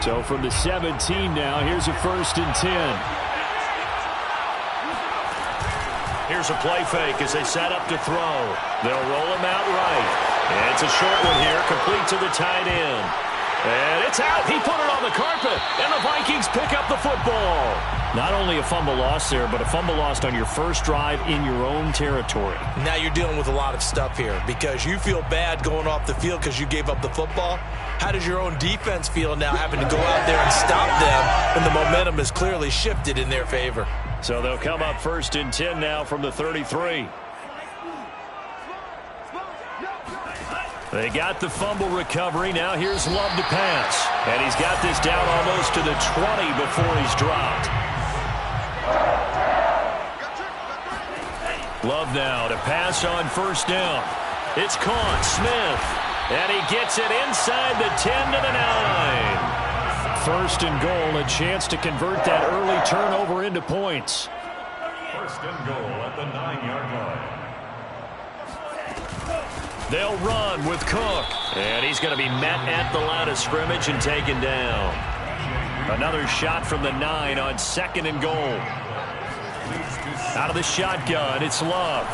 So from the 17 now, here's a 1st and 10. Here's a play fake as they set up to throw. They'll roll him out right. And it's a short one here, complete to the tight end. And it's out. He put it on the carpet. And the Vikings pick up the football. Not only a fumble loss there, but a fumble lost on your first drive in your own territory. Now you're dealing with a lot of stuff here because you feel bad going off the field because you gave up the football. How does your own defense feel now having to go out there and stop them when the momentum has clearly shifted in their favor? So they'll come up 1st and 10 now from the 33. They got the fumble recovery. Now here's Love to pass. And he's got this down almost to the 20 before he's dropped. Love now to pass on 1st down. It's caught. Smith. And he gets it inside the 10 to the 9. 1st and goal, a chance to convert that early turnover into points. 1st and goal at the 9-yard line. They'll run with Cook. And he's going to be met at the line of scrimmage and taken down. Another shot from the 9 on 2nd and goal. Out of the shotgun, it's Love.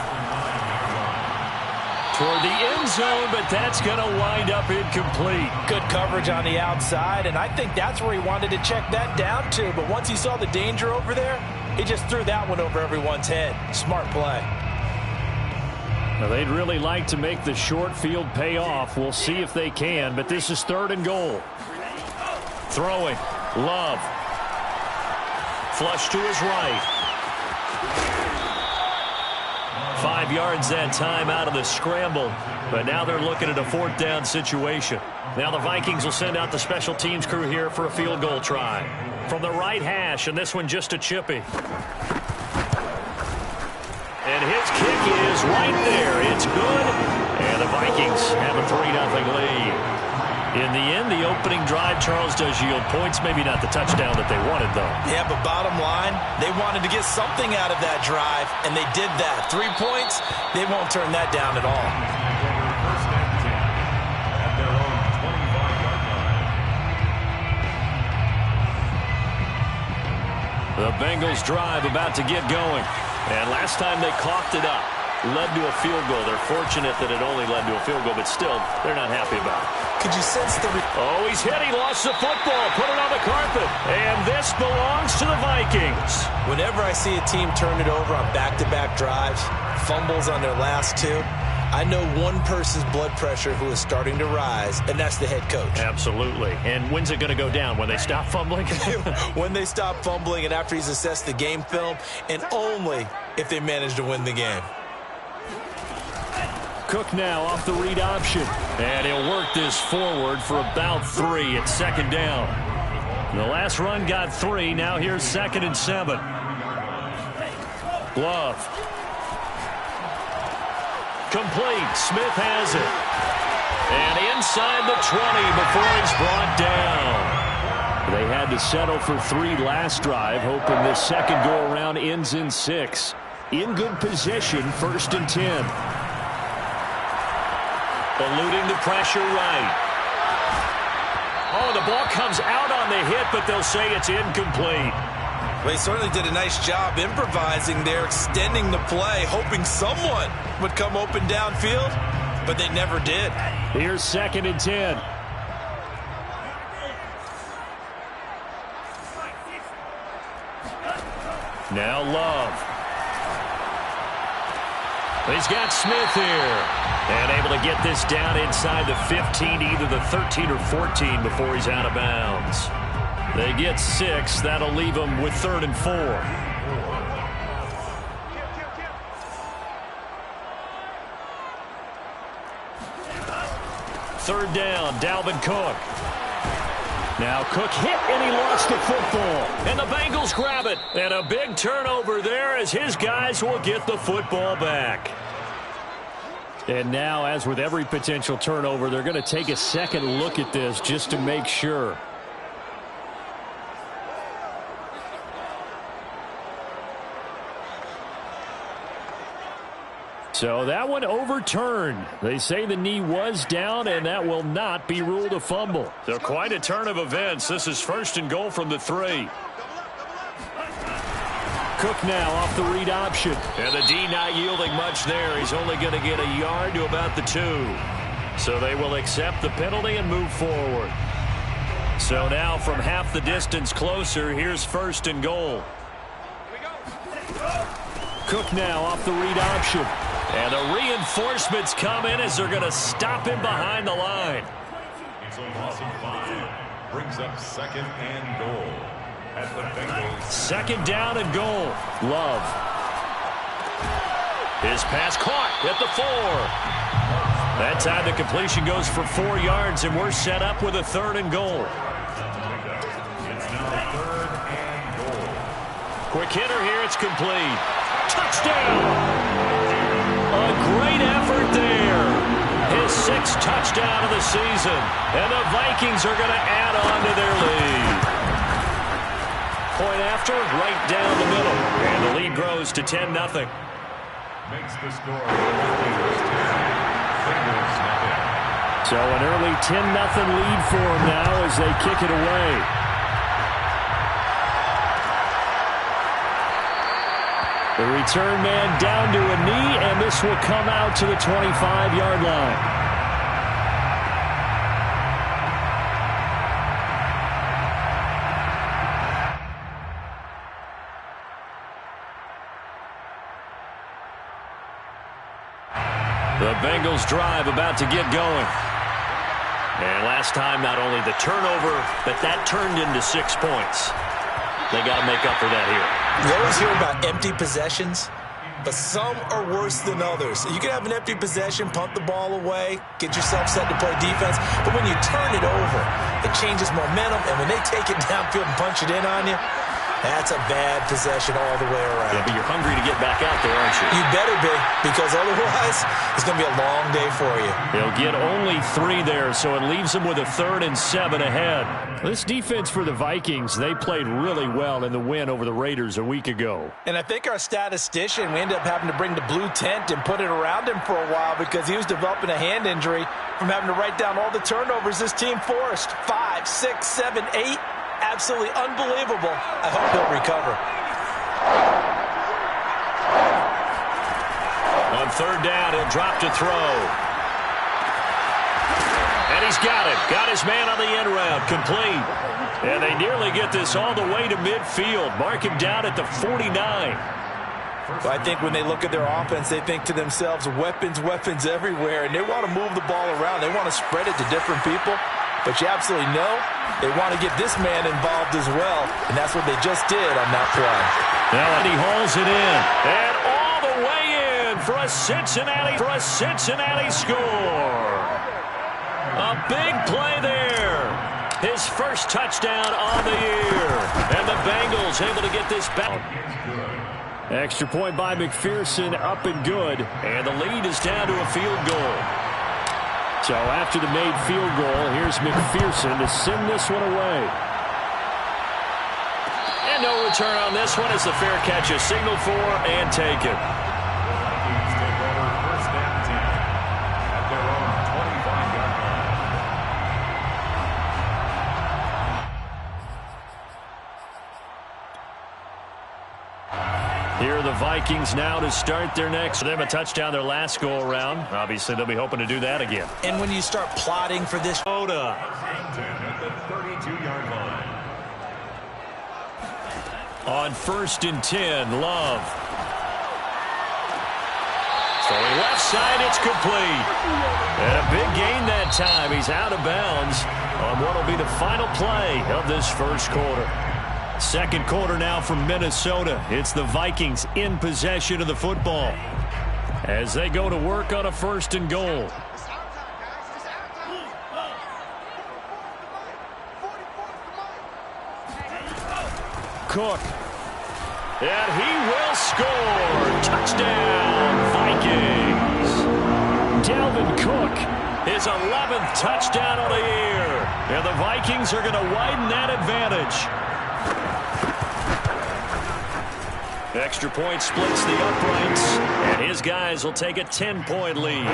Toward the end zone, but that's going to wind up incomplete. Good coverage on the outside, and I think that's where he wanted to check that down to. But once he saw the danger over there, he just threw that one over everyone's head. Smart play. Now, they'd really like to make the short field pay off. We'll see if they can, but this is 3rd and goal. Throwing. Love. Flush to his right. 5 yards that time out of the scramble. But now they're looking at a 4th down situation. Now the Vikings will send out the special teams crew here for a field goal try. From the right hash, and this one just a chippy. And his kick is right there. It's good. And the Vikings have a 3-0 lead. In the end, the opening drive, Charles, does yield points. Maybe not the touchdown that they wanted, though. Yeah, but bottom line, they wanted to get something out of that drive, and they did that. 3 points, they won't turn that down at all. 1st and 10 at their own 25-yard line. The Bengals drive about to get going. And last time they coughed it up, led to a field goal. They're fortunate that it only led to a field goal, but still, they're not happy about it. Could you sense the... Oh, he's hit. He lost the football. Put it on the carpet. And this belongs to the Vikings. Whenever I see a team turn it over on back-to-back drives, fumbles on their last 2, I know one person's blood pressure who is starting to rise, and that's the head coach. Absolutely. And when's it going to go down? When they stop fumbling? When they stop fumbling and after he's assessed the game film, and only if they manage to win the game. Cook now off the read option. And he'll work this forward for about 3 at 2nd down. The last run got 3. Now here's 2nd and 7. Love. Complete. Smith has it. And inside the 20 before he's brought down. They had to settle for 3 last drive, hoping this second go-around ends in 6. In good position, 1st and 10. Eluding the pressure right. Oh, the ball comes out on the hit, but they'll say it's incomplete. Well, he certainly did a nice job improvising there, extending the play, hoping someone would come open downfield, but they never did. Here's 2nd and 10. Now Love. He's got Smith here. And able to get this down inside the 15, either the 13 or 14 before he's out of bounds. They get 6. That'll leave them with 3rd and 4. Third down, Dalvin Cook. Now Cook hit, and he lost the football. And the Bengals grab it. And a big turnover there as his guys will get the football back. And now, as with every potential turnover, they're going to take a second look at this just to make sure. So that one overturned. They say the knee was down, and that will not be ruled a fumble. So quite a turn of events. This is 1st and goal from the 3. Cook now off the read option. And the D not yielding much there. He's only going to get a yard to about the 2. So they will accept the penalty and move forward. So now from half the distance closer, here's 1st and goal. Cook now off the read option. And the reinforcements come in as they're going to stop him behind the line. It's a loss of 5. Brings up 2nd and goal. At the Bengals. 2nd down and goal. Love. His pass caught at the 4. That time the completion goes for 4 yards, and we're set up with a 3rd and goal. It's now 3rd and goal. Quick hitter here. It's complete. Touchdown! A great effort there. His 6th touchdown of the season. And the Vikings are going to add on to their lead. Point after, right down the middle. And the lead grows to 10-0. Makes the score. Bengals nothing. So an early 10-0 lead for them now as they kick it away. The return man down to a knee, and this will come out to the 25-yard line. The Bengals drive about to get going. And last time, not only the turnover, but that turned into 6 points. They got to make up for that here. You always hear about empty possessions, but some are worse than others. You can have an empty possession, punt the ball away, get yourself set to play defense, but when you turn it over, it changes momentum, and when they take it downfield and punch it in on you, that's a bad possession all the way around. Yeah, but you're hungry to get back out there, aren't you? You better be, because otherwise, it's going to be a long day for you. They'll get only 3 there, so it leaves them with a 3rd and 7 ahead. This defense for the Vikings, they played really well in the win over the Raiders a week ago. And I think our statistician, we ended up having to bring the blue tent and put it around him for a while because he was developing a hand injury from having to write down all the turnovers this team forced. 5, 6, 7, 8. Absolutely unbelievable. I hope he'll recover. On 3rd down, he'll drop to throw. And he's got it. Got his man on the end route. Complete. And they nearly get this all the way to midfield. Mark him down at the 49. Well, I think when they look at their offense, they think to themselves, weapons, weapons everywhere. And they want to move the ball around. They want to spread it to different people. But you absolutely know they want to get this man involved as well. And that's what they just did on that play. Now he hauls it in. And all the way in for a Cincinnati score. A big play there. His first touchdown on the year. And the Bengals able to get this back. Extra point by McPherson, up and good. And the lead is down to a field goal. So after the made field goal, here's McPherson to send this one away. And no return on this one as the fair catch is signaled for and taken. Vikings take over 1st and 10 at their own 25-yard line. Here are the Vikings now to start their next. For them, a touchdown their last go-around. Obviously, they'll be hoping to do that again. And when you start plotting for this... Oda. At the 32-yard line. On 1st and 10, Love. Throwing left side, it's complete. And a big gain that time. He's out of bounds on what will be the final play of this first quarter. Second quarter now from Minnesota. It's the Vikings in possession of the football as they go to work on a 1st and goal. Cook. And he will score. Touchdown, Vikings. Dalvin Cook. His 11th touchdown of the year. And the Vikings are going to widen that advantage. Extra point splits the uprights, and his guys will take a 10-point lead.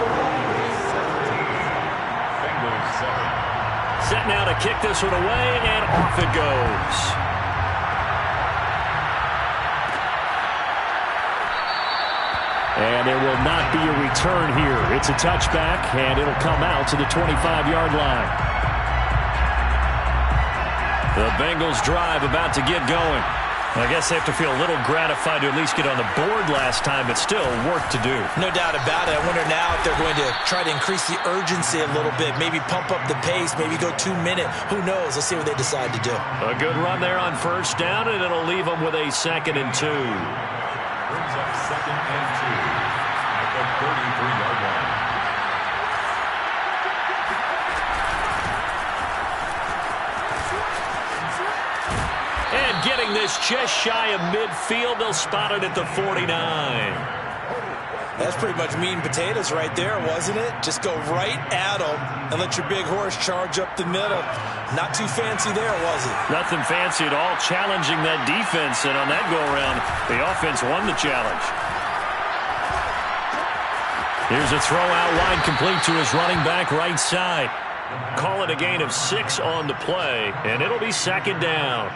Set now to kick this one away, and off it goes. And there will not be a return here. It's a touchback, and it'll come out to the 25-yard line. The Bengals drive about to get going. I guess they have to feel a little gratified to at least get on the board last time, but still work to do. No doubt about it. I wonder now if they're going to try to increase the urgency a little bit, maybe pump up the pace, maybe go 2 minute. Who knows? Let's see what they decide to do. A good run there on first down, and it'll leave them with a 2nd and 2. Brings up 2nd and 2 at the 33-yard line. And getting this just shy of midfield, they'll spot it at the 49. That's pretty much meat and potatoes right there, wasn't it? Just go right at them and let your big horse charge up the middle. Not too fancy there, was it? Nothing fancy at all, challenging that defense, and on that go-around, the offense won the challenge. Here's a throw out wide, complete to his running back right side. Call it a gain of 6 on the play, and it'll be 2nd down.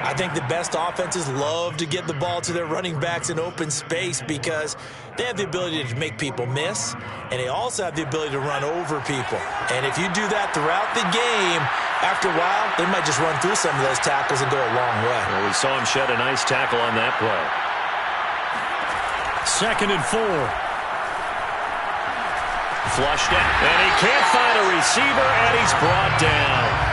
I think the best offenses love to get the ball to their running backs in open space because they have the ability to make people miss, and they also have the ability to run over people. And if you do that throughout the game, after a while, they might just run through some of those tackles and go a long way. Well, we saw him shed a nice tackle on that play. 2nd and 4. Flushed out, and he can't find a receiver, and he's brought down.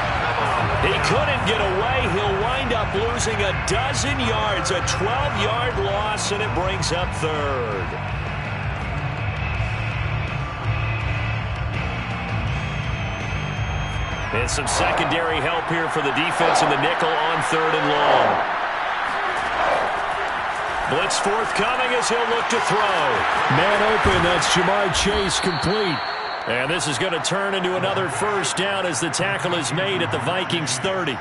He couldn't get away. He'll wind up losing a dozen yards, a 12-yard loss, and it brings up 3rd. And some secondary help here for the defense in the nickel on 3rd and long. Blitz forthcoming as he'll look to throw. Man open, that's Jamar Chase complete. And this is going to turn into another first down as the tackle is made at the Vikings 30.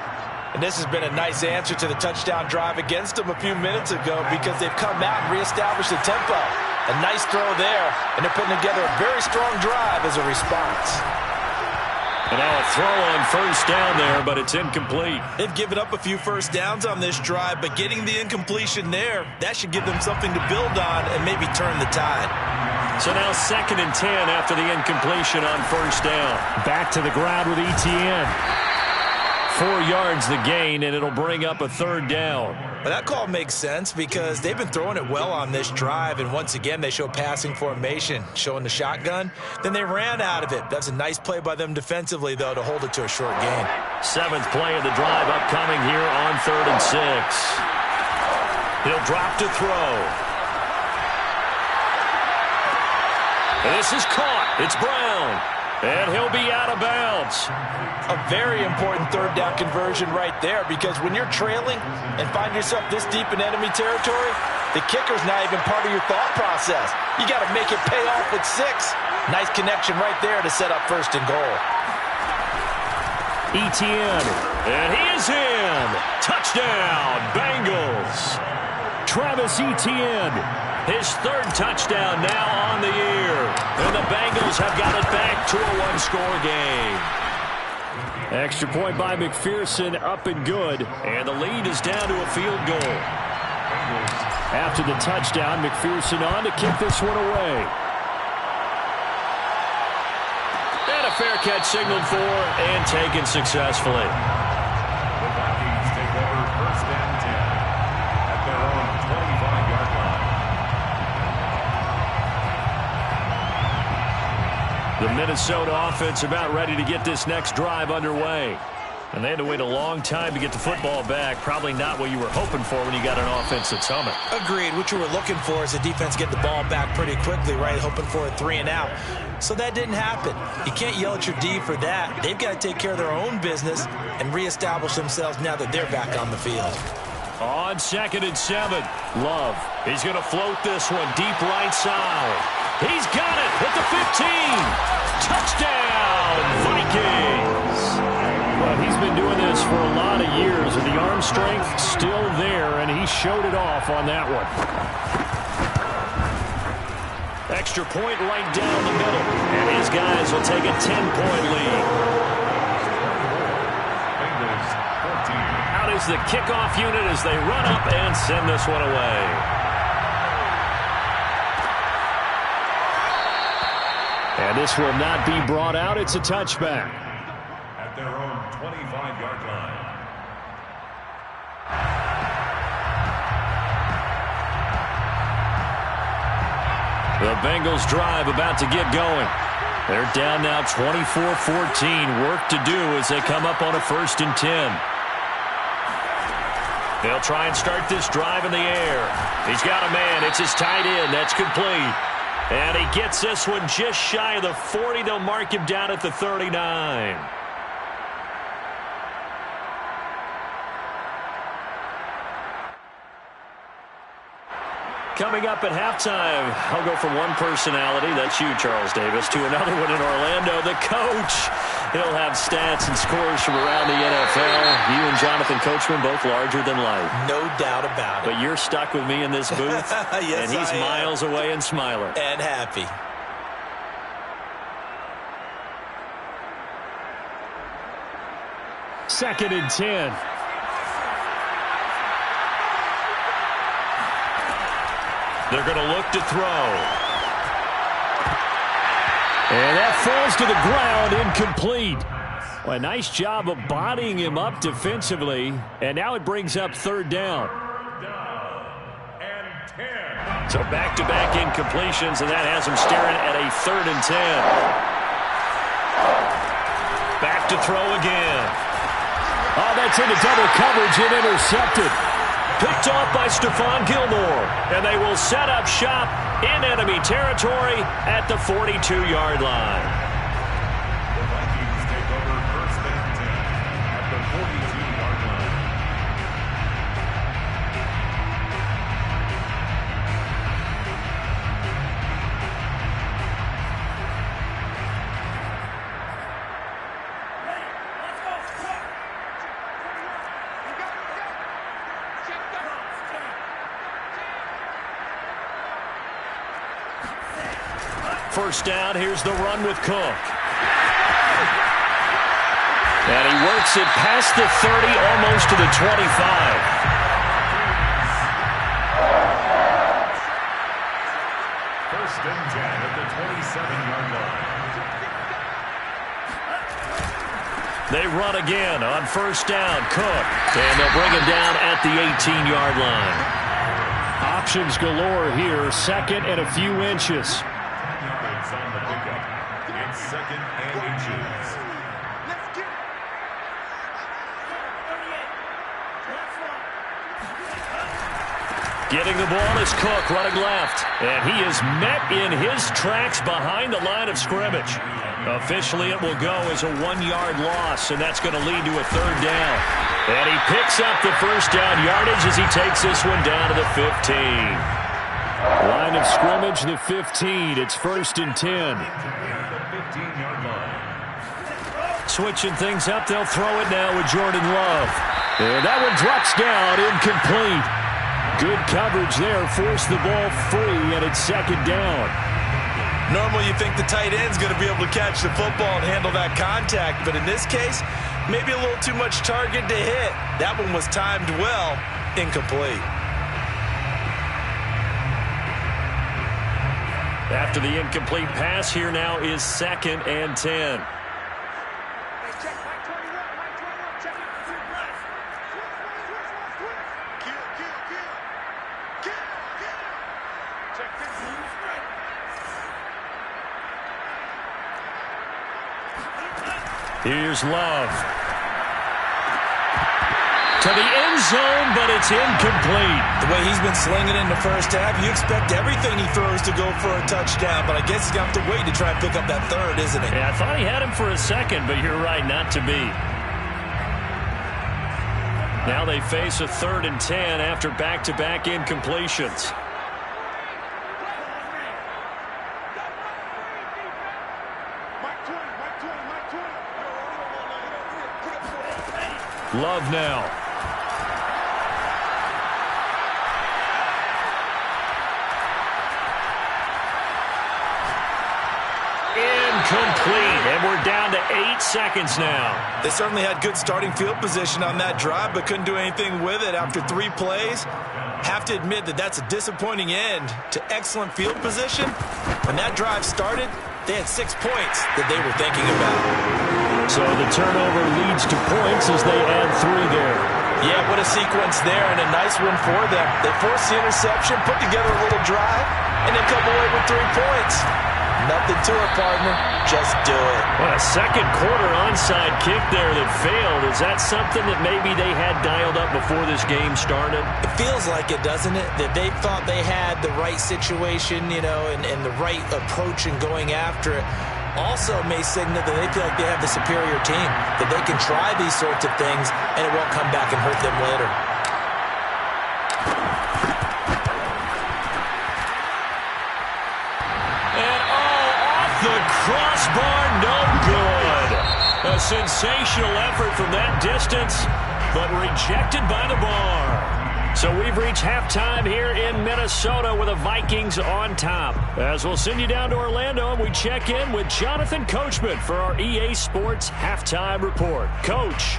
And this has been a nice answer to the touchdown drive against them a few minutes ago because they've come out and reestablished the tempo. A nice throw there, and they're putting together a very strong drive as a response. And now a throw on first down there, but it's incomplete. They've given up a few first downs on this drive, but getting the incompletion there, that should give them something to build on and maybe turn the tide. So now 2nd and 10 after the incompletion on first down. Back to the ground with ETN. 4 yards the gain, and it'll bring up a 3rd down. But that call makes sense because they've been throwing it well on this drive, and once again they show passing formation, showing the shotgun. Then they ran out of it. That's a nice play by them defensively, though, to hold it to a short gain. 7th play of the drive upcoming here on 3rd and 6. He'll drop to throw. And this is caught. It's Brown. And he'll be out of bounds. A very important 3rd down conversion right there because when you're trailing and find yourself this deep in enemy territory, the kicker's not even part of your thought process. You got to make it pay off with 6. Nice connection right there to set up 1st and goal. ETN. And he is in. Touchdown, Bengals. Travis Etienne. His 3rd touchdown now on the year. And the Bengals have got it back to a 1-score game. Extra point by McPherson, up and good. And the lead is down to a field goal. After the touchdown, McPherson on to kick this one away. And a fair catch signaled for and taken successfully. The Vikings take over 1st and 10 at their own 25-yard line. The Minnesota offense about ready to get this next drive underway. And they had to wait a long time to get the football back. Probably not what you were hoping for when you got an offense that's humming. Agreed. What you were looking for is the defense get the ball back pretty quickly, right? Hoping for a 3 and out. So that didn't happen. You can't yell at your D for that. They've got to take care of their own business and reestablish themselves now that they're back on the field. On 2nd and 7, Love. He's going to float this one deep right side. He's got it at the 15. Touchdown, Vikings. Well, he's been doing this for a lot of years, and the arm strength still there, and he showed it off on that one. Extra point right down the middle, and his guys will take a 10-point lead. Out is the kickoff unit as they run up and send this one away. And this will not be brought out. It's a touchback. At their own 25-yard line. The Bengals drive about to get going. They're down now 24-14. Work to do as they come up on a 1st and 10. They'll try and start this drive in the air. He's got a man. It's his tight end. That's complete. And he gets this one just shy of the 40. They'll mark him down at the 39. Coming up at halftime, I'll go from one personality, that's you, Charles Davis, to another one in Orlando, the coach. He'll have stats and scores from around the NFL. You and Jonathan Coachman, both larger than life. No doubt about it. But you're stuck with me in this booth, yes, and he's miles away and smiling. And happy. Second and 10. They're going to look to throw. And that falls to the ground, incomplete. Well, a nice job of bodying him up defensively. And now it brings up 3rd down. So back-to-back incompletions, and that has him staring at a 3rd and 10. Back to throw again. Oh, that's into double coverage and intercepted. Picked off by Stephon Gilmore. And they will set up shop in enemy territory at the 42-yard line. The Vikings take over 1st and 10 at the 42-yard line. First down, here's the run with Cook. And he works it past the 30, almost to the 25. First and 10 at the 27-yard line. They run again on first down, Cook. And they'll bring him down at the 18-yard line. Options galore here, 2nd and a few inches. On the pickup. It's 2nd and inches. Getting the ball is Cook, running left. And he is met in his tracks behind the line of scrimmage. Officially, it will go as a 1-yard loss, and that's going to lead to a 3rd down. And he picks up the first down yardage as he takes this one down to the 15. Line of scrimmage, the 15. It's 1st and 10. Switching things up, they'll throw it now with Jordan Love. And that one drops down, incomplete. Good coverage there, forced the ball free, and it's 2nd down. Normally you think the tight end's going to be able to catch the football and handle that contact, but in this case, maybe a little too much target to hit. That one was timed well, incomplete. After the incomplete pass, here now is 2nd and 10. Here's Love. To the end zone, but it's incomplete. The way he's been slinging in the first half, you expect everything he throws to go for a touchdown, but I guess he's going to have to wait to try and pick up that 3rd, isn't he? Yeah, I thought he had him for a second, but you're right, not to be. Now they face a 3rd and 10 after back-to-back incompletions. Love now. Incomplete, and we're down to 8 seconds now. They certainly had good starting field position on that drive, but couldn't do anything with it after 3 plays. Have to admit that that's a disappointing end to excellent field position. When that drive started, they had 6 points that they were thinking about. So the turnover leads to points as they add 3 there. Yeah, what a sequence there, and a nice one for them. They forced the interception, put together a little drive, and then come away with 3 points. Nothing to it, partner. Just do it. What a second quarter onside kick there that failed. Is that something that maybe they had dialed up before this game started? It feels like it, doesn't it? That they thought they had the right situation, you know, and the right approach in going after it. Also may signal that they feel like they have the superior team, that they can try these sorts of things, and it won't come back and hurt them later. Crossbar, no good. A sensational effort from that distance, but rejected by the bar. So we've reached halftime here in Minnesota with the Vikings on top. As we'll send you down to Orlando, and we check in with Jonathan Coachman for our EA Sports Halftime Report. Coach.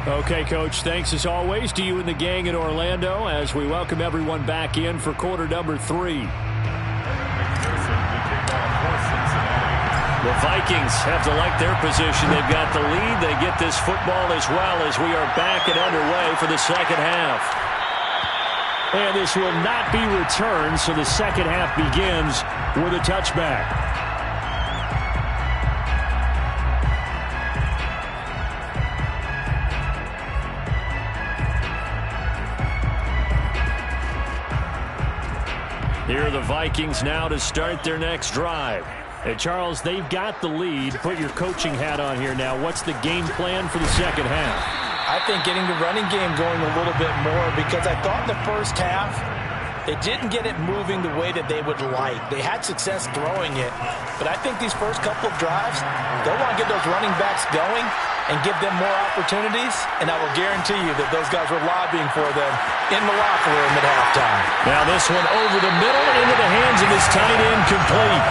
Okay, Coach, thanks as always to you and the gang in Orlando as we welcome everyone back in for quarter number 3. The Vikings have to like their position. They've got the lead. They get this football as well as we are back and underway for the second half. And this will not be returned, so the second half begins with a touchback. Here are the Vikings now to start their next drive. Hey, Charles, they've got the lead. Put your coaching hat on here now. What's the game plan for the second half? I think getting the running game going a little bit more, because I thought in the first half they didn't get it moving the way that they would like. They had success throwing it, but I think these first couple of drives, they'll want to get those running backs going and give them more opportunities, and I will guarantee you that those guys were lobbying for them in the locker room at halftime. Now this one over the middle into the hands of this tight end, complete.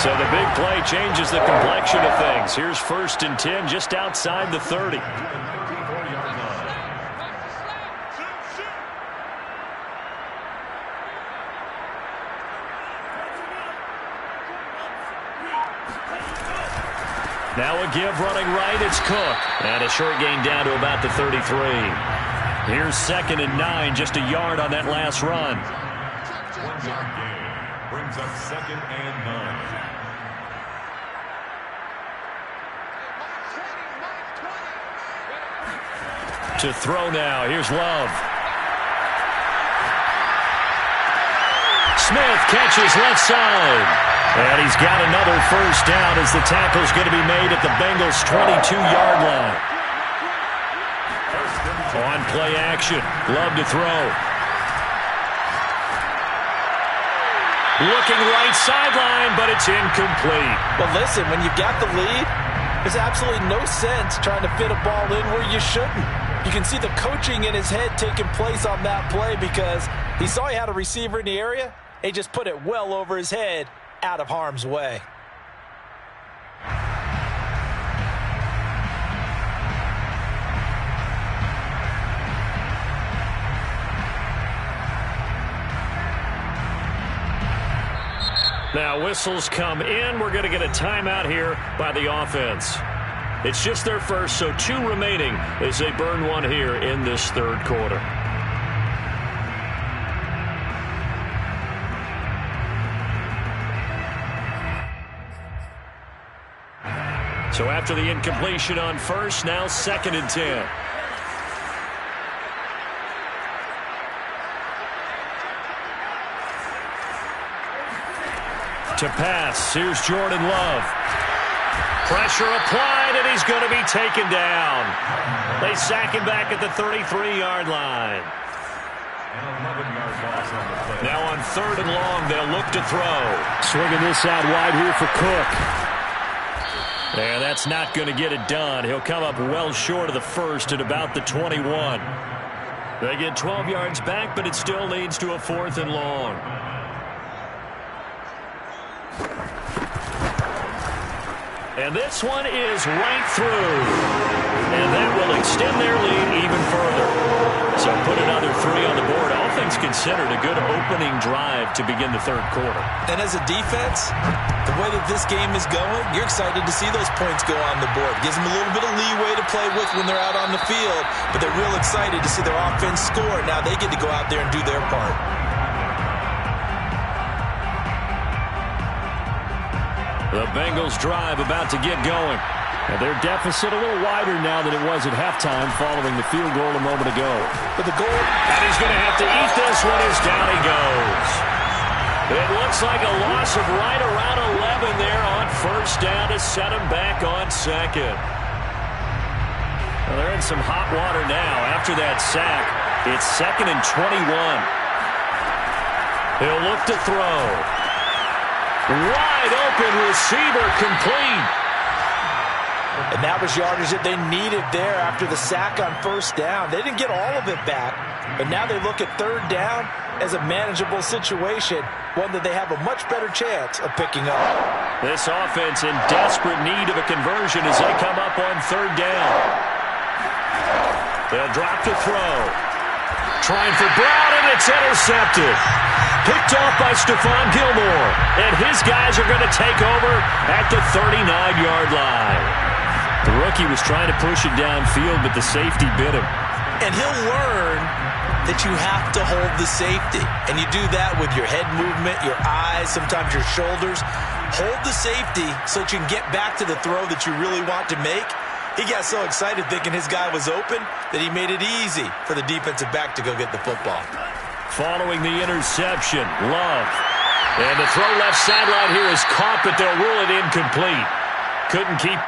So the big play changes the complexion of things. Here's 1st and 10 just outside the 30. Now a give running right, it's Cook. And a short gain down to about the 33. Here's 2nd and 9, just a yard on that last run. 1-yard gain brings up 2nd and 9. To throw now, here's Love. Smith catches left side. And he's got another first down as the tackle's going to be made at the Bengals' 22-yard line. On play action, Love to throw. Looking right sideline, but it's incomplete. Well, listen, when you've got the lead, there's absolutely no sense trying to fit a ball in where you shouldn't. You can see the coaching in his head taking place on that play because he saw he had a receiver in the area. He just put it well over his head, out of harm's way. Now whistles come in. We're going to get a timeout here by the offense. It's just their first, so 2 remaining as they burn one here in this third quarter. So after the incompletion on first, now 2nd and 10. To pass, here's Jordan Love. Pressure applied, and he's going to be taken down. They sack him back at the 33-yard line. Now on 3rd and long, they'll look to throw. Swinging this out wide here for Cook. And that's not going to get it done. He'll come up well short of the first at about the 21. They get 12 yards back, but it still leads to a 4th and long. And this one is right through. And that will extend their lead even further. So put another 3 on the board. All things considered, a good opening drive to begin the 3rd quarter. And as a defense, the way that this game is going, you're excited to see those points go on the board. Gives them a little bit of leeway to play with when they're out on the field. But they're real excited to see their offense score. Now they get to go out there and do their part. The Bengals drive about to get going. And their deficit a little wider now than it was at halftime following the field goal a moment ago. But the goal, and he's going to have to eat this one as down he goes. It looks like a loss of right around 11 there on 1st down to set him back on 2nd. Well, they're in some hot water now after that sack. It's 2nd and 21. He'll look to throw. Wide open receiver, complete. and that was yardage that they needed there after the sack on 1st down. They didn't get all of it back, but now they look at 3rd down as a manageable situation, one that they have a much better chance of picking up. This offense in desperate need of a conversion as they come up on 3rd down. They'll drop to throw. Trying for Brown, and it's intercepted. Picked off by Stephon Gilmore. And his guys are going to take over at the 39-yard line. The rookie was trying to push it downfield, but the safety bit him. And he'll learn that you have to hold the safety. And you do that with your head movement, your eyes, sometimes your shoulders. Hold the safety so that you can get back to the throw that you really want to make. He got so excited thinking his guy was open that he made it easy for the defensive back to go get the football. Following the interception, Love. And the throw left sideline here is caught, but they'll rule it incomplete. Couldn't keep